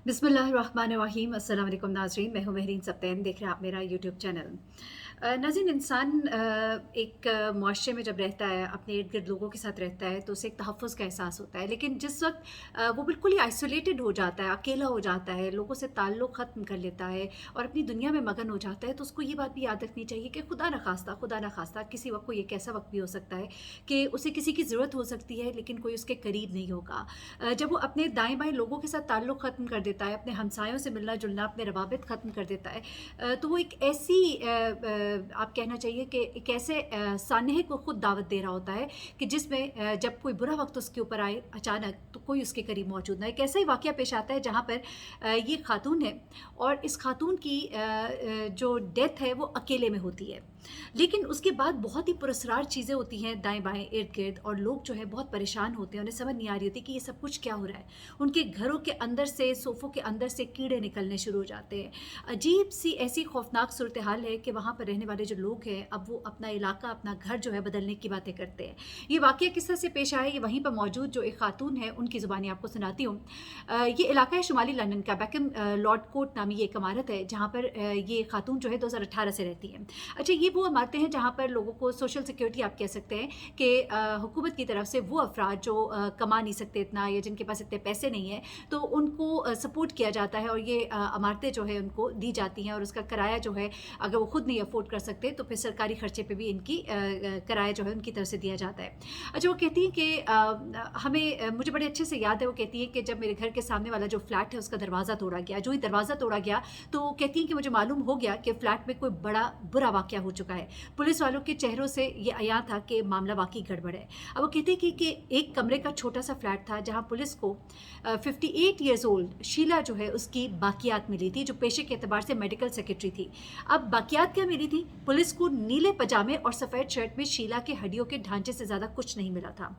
बिस्मिल्लाहिर्रहमानिर्रहीम। अस्सलाम वालेकुम नाज़रीन, मैं हूँ महरीन सब्तैन, देख रहे हैं आप मेरा यूट्यूब चैनल। नाज़रीन, इंसान एक मुआशरे में जब रहता है, अपने इर्द गिर्द लोगों के साथ रहता है तो उसे एक तहफ़्फ़ुज़ का एहसास होता है। लेकिन जिस वक्त वो बिल्कुल ही आइसोलेटेड हो जाता है, अकेला हो जाता है, लोगों से ताल्लुक़ ख़त्म कर लेता है और अपनी दुनिया में मगन हो जाता है, तो उसको ये बात भी याद रखनी चाहिए कि खुदा न खास्ता किसी वक्त कोई एक ऐसा वक्त भी हो सकता है कि उसे किसी की ज़रूरत हो सकती है, लेकिन कोई उसके करीब नहीं होगा। जब वो अपने दाएँ बाएँ लोगों के साथ ताल्लुक़ ख़त्म कर देता है, अपने हमसायों से मिलना जुलना, अपने रवाबित ख़त्म कर देता है, तो वो एक ऐसी आप कहना चाहिए कि एक ऐसे सानहे को खुद दावत दे रहा होता है कि जिसमें जब कोई बुरा वक्त उसके ऊपर आए अचानक, तो कोई उसके करीब मौजूद ना। एक ऐसा ही वाक़या पेश आता है जहाँ पर ये खातून है और इस खातून की जो डेथ है वो अकेले में होती है, लेकिन उसके बाद बहुत ही पुरस्कार चीज़ें होती हैं दाएं बाएं इर्द गिर्द, और लोग जो है बहुत परेशान होते हैं, उन्हें समझ नहीं आ रही होती कि ये सब कुछ क्या हो रहा है। उनके घरों के अंदर से, सोफ़ों के अंदर से कीड़े निकलने शुरू हो जाते हैं। अजीब सी ऐसी खौफनाक सूरत हाल है कि वहाँ पर रहने वाले जो लोग हैं, अब वो अपना इलाका, अपना घर जो है बदलने की बातें करते हैं। ये वाक़या किस तरह से पेश आया, ये वहीं पर मौजूद जो एक खातून है उनकी ज़ुबानी आपको सुनाती हूँ। ये इलाका है शुमाली लंदन का, बैकम लॉर्ड कोर्ट नामी ये एक इमारत है जहाँ पर ये खातून जो है 2018 से रहती है। अच्छा, ये वो इमारतें हैं जहाँ पर लोगों को सोशल सिक्योरिटी आप कह सकते हैं कि हुकूमत की तरफ से वो अफराद जो कमा नहीं सकते इतना, या जिनके पास इतने पैसे नहीं हैं, तो उनको सपोर्ट किया जाता है और ये इमारतें जो है उनको दी जाती हैं, और उसका किराया जो है अगर वो खुद नहीं अफोर्ड कर सकते तो फिर सरकारी खर्चे पे भी इनकी किराया जो है उनकी तरफ से दिया जाता है। अच्छा, वो कहती हैं कि मुझे बड़े अच्छे से याद है, वो कहती हैं कि जब मेरे घर के सामने वाला जो फ्लैट है उसका दरवाज़ा तोड़ा गया, जो ही दरवाज़ा तोड़ा गया तो कहती हैं कि मुझे मालूम हो गया कि फ्लैट में कोई बड़ा बुरा वाक़या हो चुका है। पुलिस वालों के चेहरों से ये अयां था कि मामला वाकई गड़बड़ है। अब वो कहते हैं कि एक कमरे का छोटा सा फ्लैट था जहां पुलिस को 58 ईयर्स ओल्ड शीला जो है उसकी बाकियात मिली थी, जो पेशे के एतबार से मेडिकल सेक्रेटरी थी। अब बाकियात क्या मिली थी? पुलिस को नीले पजामे और सफ़ेद शर्ट में शीला के हड्डियों के ढांचे से ज़्यादा कुछ नहीं मिला था।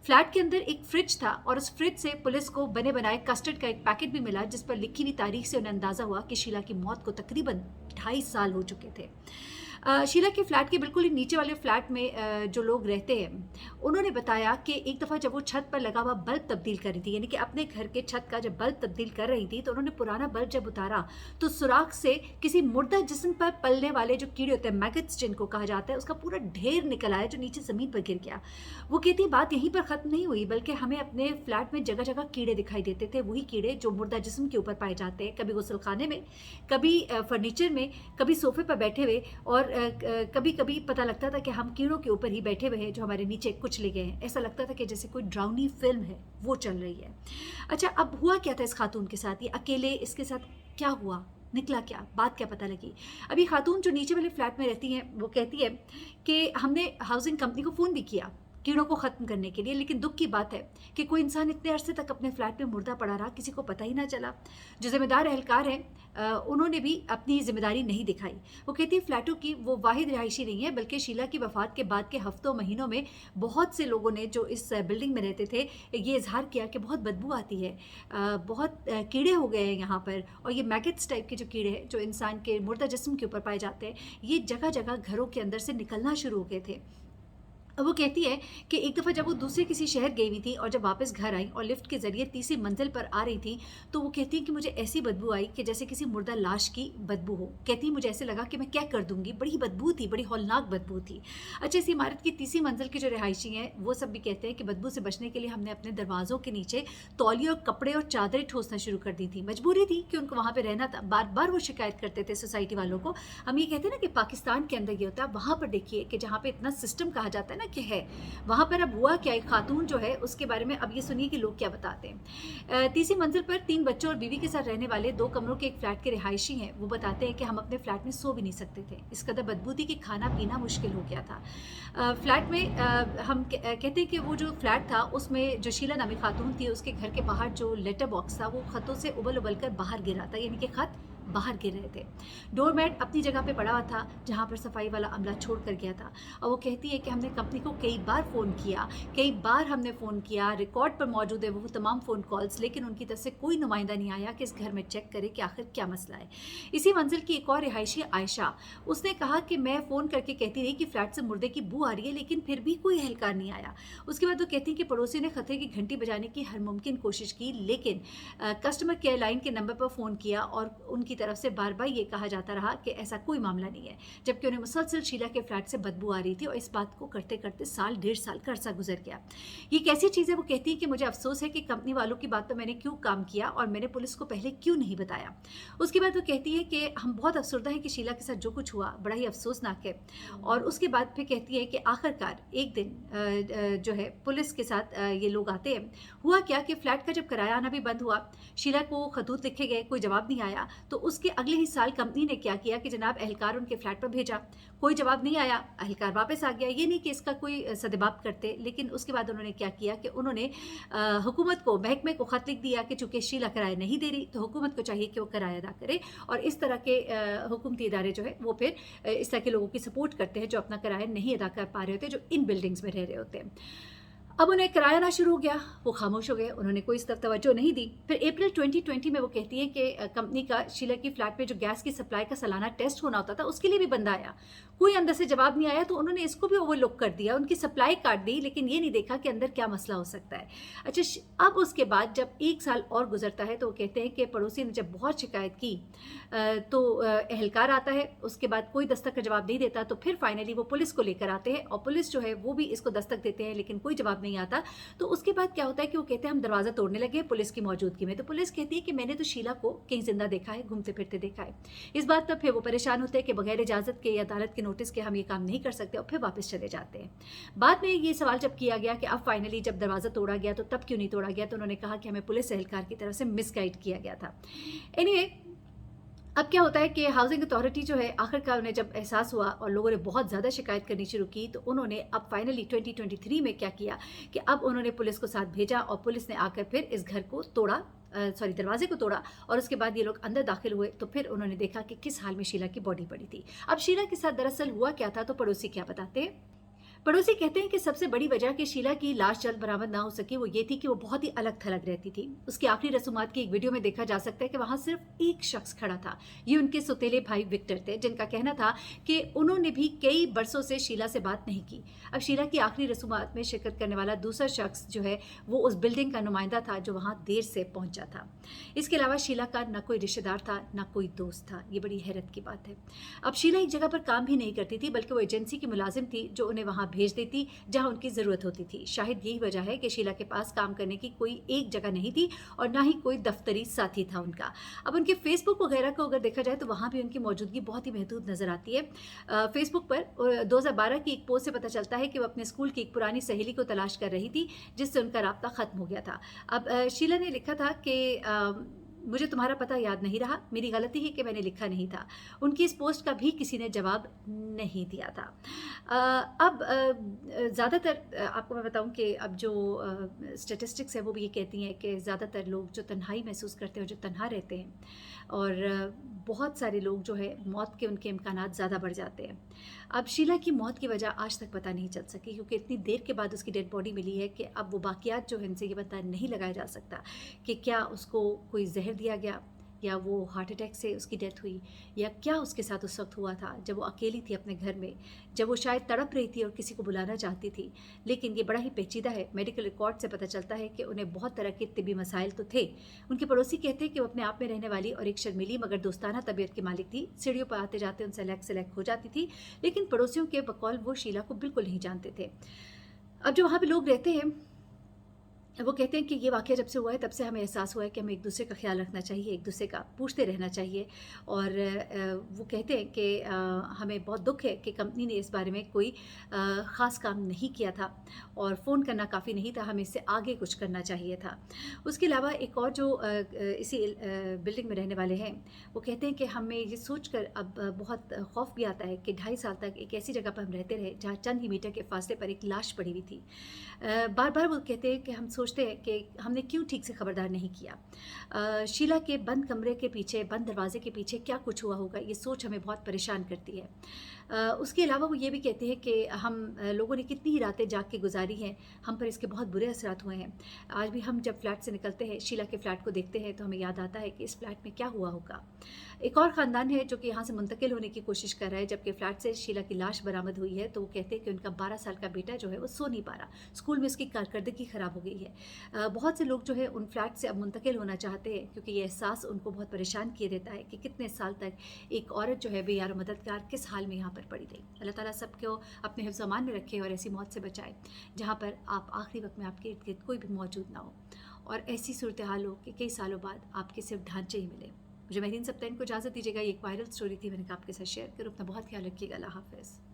फ्लैट के अंदर एक फ्रिज था और उस फ्रिज से पुलिस को बने बनाए कस्टर्ड का एक पैकेट भी मिला, जिस पर लिखी हुई तारीख से उन्हें अंदाज़ा हुआ कि शीला की मौत को तकरीबन 2.5 साल हो चुके थे। शीला के फ्लैट के बिल्कुल ही नीचे वाले फ्लैट में जो लोग रहते हैं, उन्होंने बताया कि एक दफ़ा जब वो छत पर लगा हुआ बल्ब तब्दील कर रही थी, यानी कि अपने घर के छत का जब बल्ब तब्दील कर रही थी, तो उन्होंने पुराना बल्ब जब उतारा तो सुराख से किसी मुर्दा जिस्म पर पलने वाले जो कीड़े होते हैं, मैगट्स जिनको कहा जाता है, उसका पूरा ढेर निकल आया जो नीचे ज़मीन पर गिर गया। वो कहती बात यहीं पर ख़त्म नहीं हुई, बल्कि हमें अपने फ्लैट में जगह जगह कीड़े दिखाई देते थे, वही कीड़े जो मुर्दा जिस्म के ऊपर पाए जाते हैं, कभी गुसलखाने में, कभी फर्नीचर में, कभी सोफे पर बैठे हुए, और कभी कभी पता लगता था कि हम कीड़ों के ऊपर ही बैठे हुए हैं जो हमारे नीचे कुछ ले गए हैं। ऐसा लगता था कि जैसे कोई ड्राउनी फिल्म है वो चल रही है। अच्छा, अब हुआ क्या था इस खातून के साथ? ये अकेले, इसके साथ क्या हुआ, निकला क्या, बात क्या पता लगी? अभी खातून जो नीचे वाले फ्लैट में रहती हैं वो कहती है कि हमने हाउसिंग कंपनी को फ़ोन भी किया कीड़ों को ख़त्म करने के लिए, लेकिन दुख की बात है कि कोई इंसान इतने अरसे तक अपने फ्लैट में मुर्दा पड़ा रहा, किसी को पता ही ना चला। जो ज़िम्मेदार एहलकार हैं उन्होंने भी अपनी ज़िम्मेदारी नहीं दिखाई। वो कहती है फ्लैटों की वो वाहिद रिहायशी नहीं है, बल्कि शीला की वफ़ात के बाद के हफ्तों महीनों में बहुत से लोगों ने जो इस बिल्डिंग में रहते थे ये इजहार किया कि बहुत बदबू आती है, बहुत कीड़े हो गए हैं यहाँ पर, और ये मैगट्स टाइप के जो कीड़े हैं जो इंसान के मुर्दा जिस्म के ऊपर पाए जाते हैं, ये जगह जगह घरों के अंदर से निकलना शुरू हो गए थे। अब वो कहती है कि एक दफ़ा जब वो दूसरे किसी शहर गई हुई थी और जब वापस घर आई और लिफ्ट के ज़रिए तीसरी मंजिल पर आ रही थी, तो वो कहती है कि मुझे ऐसी बदबू आई कि जैसे किसी मुर्दा लाश की बदबू हो। कहती है मुझे ऐसे लगा कि मैं क्या कर दूंगी, बड़ी बदबू थी, बड़ी हौलनाक बदबू थी। अच्छा, इस इमारत की तीसरी मंजिल के जो रिहायशी हैं वो सब भी कहते हैं कि बदबू से बचने के लिए हमने अपने दरवाज़ों के नीचे तौलिए और कपड़े और चादरें ठोसना शुरू कर दी थी। मजबूरी थी कि उनको वहाँ पर रहना था। बार बार वो शिकायत करते थे सोसाइटी वालों को। हम ये कहते हैं ना कि पाकिस्तान के अंदर ये होता है, वहाँ पर देखिए कि जहाँ पर इतना सिस्टम कहा जाता है ना कि है, वहाँ पर अब हुआ क्या, एक खातून जो है उसके बारे में अब ये सुनिए कि लोग क्या बताते हैं। तीसरी मंजिल पर 3 बच्चों और बीवी के साथ रहने वाले 2 कमरों के एक फ्लैट के रिहायशी हैं। वो बताते हैं कि हम अपने फ्लैट में सो भी नहीं सकते थे, इस कदर बदबू थी कि खाना पीना मुश्किल हो गया था। फ्लैट में हम कहते हैं कि वो जो फ्लैट था उसमें जो शीला नामी खातून थी, उसके घर के बाहर जो लेटर बॉक्स था वो ख़तों से उबल उबल कर बाहर गिरा था, यानी कि ख़त बाहर गिर रहे थे। डोरमैट अपनी जगह पे पड़ा हुआ था जहाँ पर सफाई वाला अमला छोड़ कर गया था। और वो कहती है कि हमने कंपनी को कई बार फ़ोन किया, कई बार हमने फ़ोन किया, रिकॉर्ड पर मौजूद है वो तमाम फ़ोन कॉल्स, लेकिन उनकी तरफ से कोई नुमाइंदा नहीं आया कि इस घर में चेक करे कि आखिर क्या मसला है। इसी मंजिल की एक और रिहायशी आयशा, उसने कहा कि मैं फ़ोन करके कहती रही कि फ्लैट से मुर्दे की बू आ रही है, लेकिन फिर भी कोई एहलकार नहीं आया। उसके बाद वो कहती हैं कि पड़ोसी ने खतरे की घंटी बजाने की हर मुमकिन कोशिश की, लेकिन कस्टमर केयर लाइन के नंबर पर फ़ोन किया और उनकी तरफ से बार बार ये कहा जाता रहा कि ऐसा कोई मामला नहीं है, जबकि उन्हें मुसलसल शीला के फ्लैट से बदबू आ रही थी। और इस बात को करते करते साल 1.5 साल का अरसा गुजर गया। ये कैसी चीज़ है, वो कहती है कि मुझे अफसोस है कि कंपनी वालों की बात पर मैंने क्यों काम किया और मैंने पुलिस को पहले क्यों नहीं बताया। उसके बाद वो कहती है कि हम बहुत अफसरदा हैं कि शीला के साथ जो कुछ हुआ बड़ा ही अफसोसनाक है। और उसके बाद फिर कहती है कि आखिरकार एक दिन जो है पुलिस के साथ ये लोग आते हैं। हुआ क्या कि फ्लैट का जब किराया आना भी बंद हुआ, शीला को खतूत लिखे गए, कोई जवाब नहीं आया, तो उसके अगले ही साल कंपनी ने क्या किया कि जनाब एहलकार उनके फ्लैट पर भेजा, कोई जवाब नहीं आया, एहलकार वापस आ गया। ये नहीं कि इसका कोई सदबाप करते, लेकिन उसके बाद उन्होंने क्या किया कि उन्होंने हुकूमत को, महकमे को ख़त लिख दिया कि चूँकि शीला किराया नहीं दे रही तो हुकूमत को चाहिए कि वो किराया अदा करे। और इस तरह के हुकूमती इदारे जो है वो फिर इस तरह के लोगों की सपोर्ट करते हैं जो अपना किराया नहीं अदा कर पा रहे होते, जो इन बिल्डिंग्स में रह रहे होते हैं। अब उन्हें किराया आना शुरू हो गया, वो खामोश हो गए, उन्होंने कोई इस तरफ तवज्जो नहीं दी। फिर अप्रैल 2020 में वो कहती हैं कि कंपनी का शीला की फ्लैट में जो गैस की सप्लाई का सालाना टेस्ट होना होता था उसके लिए भी बंदा आया, कोई अंदर से जवाब नहीं आया, तो उन्होंने इसको भी ओवरलुक कर दिया, उनकी सप्लाई काट दी, लेकिन ये नहीं देखा कि अंदर क्या मसला हो सकता है। अच्छा, अब उसके बाद जब 1 साल और गुजरता है तो वो कहते हैं कि पड़ोसी ने जब बहुत शिकायत की तो एहलकार आता है, उसके बाद कोई दस्तक का जवाब नहीं देता, तो फिर फाइनली वो पुलिस को लेकर आते हैं और पुलिस जो है वो भी इसको दस्तक देते हैं, लेकिन कोई जवाब नहीं आता। तो उसके बाद क्या होता है कि वो कहते हैं हम दरवाज़ा तोड़ने लगे पुलिस की मौजूदगी में। तो पुलिस कहती है कि मैंने तो शीला को कहीं जिंदा देखा है, घूमते फिरते देखा है। इस बात पर फिर वो परेशान होते हैं कि बगैर इजाज़त के या अदालत के नोटिस के हम ये काम नहीं कर सकते, और फिर वापस चले जाते हैं। बाद में ये सवाल जब किया गया कि अब फाइनली जब दरवाज़ा तोड़ा गया तो तब क्यों नहीं तोड़ा गया, तो उन्होंने कहा कि हमें पुलिस एहलकार की तरफ से मिसगाइड किया गया था। एनीवे, अब क्या होता है कि हाउसिंग अथॉरिटी जो है आखिरकार उन्हें जब एहसास हुआ और लोगों ने बहुत ज़्यादा शिकायत करनी शुरू की, तो उन्होंने अब फाइनली 2023 में क्या किया कि अब उन्होंने पुलिस को साथ भेजा और पुलिस ने आकर फिर इस घर को तोड़ा, दरवाजे को तोड़ा, और उसके बाद ये लोग अंदर दाखिल हुए तो फिर उन्होंने देखा कि किस हाल में शीला की बॉडी पड़ी थी। अब शीला के साथ दरअसल हुआ क्या था, तो पड़ोसी क्या बताते हैं। पड़ोसी कहते हैं कि सबसे बड़ी वजह कि शीला की लाश जल्द बरामद ना हो सकी वो ये थी कि वो बहुत ही अलग थलग रहती थी। उसकी आखिरी रसूमात की एक वीडियो में देखा जा सकता है कि वहाँ सिर्फ एक शख्स खड़ा था। ये उनके सौतेले भाई विक्टर थे, जिनका कहना था कि उन्होंने भी कई बरसों से शीला से बात नहीं की। अब शीला की आखिरी रसूमात में शिरकत करने वाला दूसरा शख्स जो है वो उस बिल्डिंग का नुमाइंदा था जो वहाँ देर से पहुँचा था। इसके अलावा शीला का न कोई रिश्तेदार था, न कोई दोस्त था। ये बड़ी हैरत की बात है। अब शीला एक जगह पर काम भी नहीं करती थी, बल्कि वो एजेंसी की मुलाजिम थी जो उन्हें वहाँ भेज देती जहां उनकी ज़रूरत होती थी। शायद यही वजह है कि शीला के पास काम करने की कोई एक जगह नहीं थी और ना ही कोई दफ्तरी साथी था उनका। अब उनके फेसबुक वगैरह को अगर देखा जाए तो वहाँ भी उनकी मौजूदगी बहुत ही महदूद नज़र आती है। फेसबुक पर 2012 की एक पोस्ट से पता चलता है कि वो अपने स्कूल की एक पुरानी सहेली को तलाश कर रही थी जिससे उनका राब्ता ख़त्म हो गया था। अब शीला ने लिखा था कि मुझे तुम्हारा पता याद नहीं रहा, मेरी गलती है कि मैंने लिखा नहीं था। उनकी इस पोस्ट का भी किसी ने जवाब नहीं दिया था। अब ज़्यादातर आपको मैं बताऊं कि अब जो स्टैटिस्टिक्स है वो भी ये कहती हैं कि ज़्यादातर लोग जो तन्हाई महसूस करते हैं, जो तन्हा रहते हैं, और बहुत सारे लोग जो है मौत के उनके इम्कानात ज़्यादा बढ़ जाते हैं। अब शीला की मौत की वजह आज तक पता नहीं चल सकी, क्योंकि इतनी देर के बाद उसकी डेड बॉडी मिली है कि अब वो बाकियात जो है इनसे ये पता नहीं लगाया जा सकता कि क्या उसको कोई जहर दिया गया, या वो हार्ट अटैक से उसकी डेथ हुई, या क्या उसके साथ उस वक्त हुआ था जब वो अकेली थी अपने घर में, जब वो शायद तड़प रही थी और किसी को बुलाना चाहती थी। लेकिन ये बड़ा ही पेचीदा है। मेडिकल रिकॉर्ड से पता चलता है कि उन्हें बहुत तरह के तिब्बी मसाइल तो थे। उनके पड़ोसी कहते हैं कि वो अपने आप में रहने वाली और एक शर्मीली मगर दोस्ताना तबीयत की मालिक थी। सीढ़ियों पर आते जाते उनसे सेलेक्ट हो जाती थी, लेकिन पड़ोसियों के बकौल वो शीला को बिल्कुल नहीं जानते थे। अब जो वहाँ पर लोग रहते हैं वो कहते हैं कि ये वाक़या जब से हुआ है तब से हमें एहसास हुआ है कि हमें एक दूसरे का ख्याल रखना चाहिए, एक दूसरे का पूछते रहना चाहिए। और वो कहते हैं कि हमें बहुत दुख है कि कंपनी ने इस बारे में कोई ख़ास काम नहीं किया था और फ़ोन करना काफ़ी नहीं था, हमें इससे आगे कुछ करना चाहिए था। उसके अलावा एक और जो इसी बिल्डिंग में रहने वाले हैं वो कहते हैं कि हमें ये सोच कर अब बहुत खौफ भी आता है कि 2.5 साल तक एक ऐसी जगह पर हम रहते रहे जहाँ चंद ही मीटर के फासले पर एक लाश पड़ी हुई थी। बार बार वो कहते हैं कि हम सोचते हैं कि हमने क्यों ठीक से खबरदार नहीं किया। शीला के बंद कमरे के पीछे, बंद दरवाज़े के पीछे क्या कुछ हुआ होगा, ये सोच हमें बहुत परेशान करती है। उसके अलावा वो ये भी कहते हैं कि हम लोगों ने कितनी ही रातें जाग के गुज़ारी हैं, हम पर इसके बहुत बुरे असरात हुए हैं। आज भी हम जब फ्लैट से निकलते हैं, शीला के फ्लैट को देखते हैं, तो हमें याद आता है कि इस फ्लैट में क्या हुआ होगा। एक और ख़ानदान है जो कि यहाँ से मुंतकिल होने की कोशिश कर रहा है, जबकि फ्लैट से शीला की लाश बरामद हुई है, तो वो कहते हैं कि उनका 12 साल का बेटा जो है वो सो नहीं पा रहा, स्कूल में उसकी कारकर्दगी ख़राब हो गई है। बहुत से लोग जो है उन फ्लैट से अब मुंतकिल होना चाहते हैं, क्योंकि ये एहसास उनको बहुत परेशान किए देता है कि कितने साल तक एक औरत जो है बेयार मददगार किस हाल में यहाँ पर पड़ी रही। अल्लाह ताला सबको अपने हिफ्ज़ अमान में रखे और ऐसी मौत से बचाए जहाँ पर आप आखिरी वक्त में आपके इर्द गिर्द कोई भी मौजूद ना हो, और ऐसी सूरत हाल हो कि कई सालों बाद आपके सिर्फ ढांचे ही मिले। मुझे महरीन सप्तान को इजाज़त दीजिएगा। ये एक वायरल स्टोरी थी, मैंने कहा आपके साथ शेयर करूँ। अपना बहुत ख्याल रखिएगा। अल्लाह हाफ़िज़।